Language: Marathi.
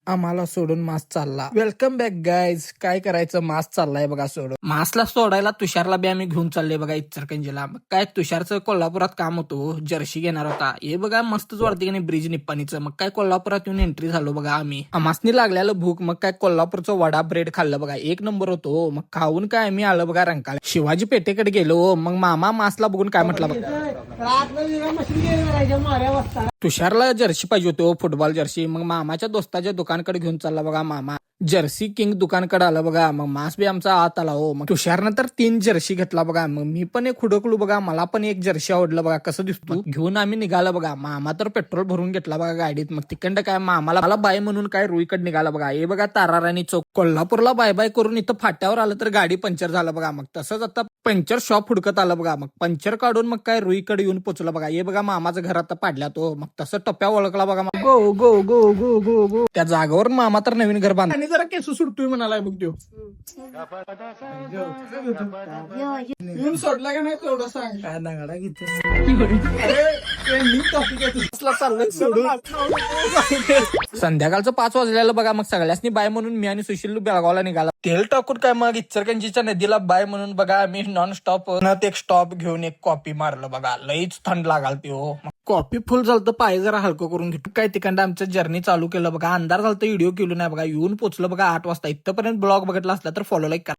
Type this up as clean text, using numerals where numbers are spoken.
आम्हाला सोडून मास चालला. Welcome back guys. काय करायचं, मास चाललाय बघा सोडून. मासला सोडायला तुषारला बी आम्ही घेऊन चाललोय बघा इचलकरंजीला. मग काय तुषारचं कोल्हापुरात काम होतो, जर्सी घेणार होता. हे बघा मस्तच वाटते की नाही ब्रिज निप्पाणीचं. मग काय कोल्हापुरात येऊन एंट्री झालो बघा आम्ही. आमासनी लागलेलं भूक. मग काय कोल्हापूरचं वडा ब्रेड खाल्लं बघा, एक नंबर होतो. मग खाऊन काय आम्ही आलो बघा रंकाळा. शिवाजी पेठेकडे गेलो. मग मामा मासला बघून काय म्हटलं बघा, तुषारला जर्सी पाहिजे होतो, फुटबॉल जर्सी. मग मामाच्या दोस्ताच्या दुकानकडे घेऊन चालला बघा मामा. जर्सी किंग दुकानकडे आला बघा. मग मास बी आमचा आत आला हो. मग तुषारनं तर 3 जर्सी घेतला बघा. मग मी पण एक हुडकलो बघा, मला पण एक जर्सी आवडलं बघा, कसं दिसतो. घेऊन आम्ही निघालो बघा. मामा तर पेट्रोल भरून घेतला बघा गाडीत. मग तिकडं काय मामाला मला बाय म्हणून काय रुईकडे निघाला बघा. हे बघा ताराराणी चौक. कोल्हापूरला बाय बाय करून इथं फाट्यावर आलं तर गाडी पंक्चर झालं बघा. मग तसंच आता पंक्चर शॉप हुडकत आलं बघा. मग पंक्चर काढून मग काय रुईकडे येऊन पोचलं बघा. हे बघा मामाचं घर आता पाडल्या तो. मग तसं टप्प्या ओळखला बघा. गो गो गो गो गो गो. त्या जागेवर मामा तर नवीन घर बांध आणि जरा केस सुटतोय म्हणालाय बघ त्यो. सोडला का नाही तेवढं सांग. काय नागडा किती चाललंय सोडून. संध्याकाळचं 5 वाजलेलं बघा. मग सगळ्यांनी बाय म्हणून मी आणि सुशील बेळगावला निघाला. तेल टाकून काय मग इचलकरंजीच्या नदीला बाय म्हणून बघा आम्ही नॉन स्टॉप एक स्टॉप घेऊन एक कॉफी मारलं बघा. लईच थंड लागाल ती हो. कॉफी फुल झालं तर पाय जरा हलकं करून घेतो. काय तिकडं आमचं जर्नी चालू केलं बघा. अंधार झालं तर व्हिडिओ केलो नाही बघा. येऊन पोचलं बघा 8 वाजता. इथपर्यंत ब्लॉग बघितला असला तर फॉलो लाईक करा.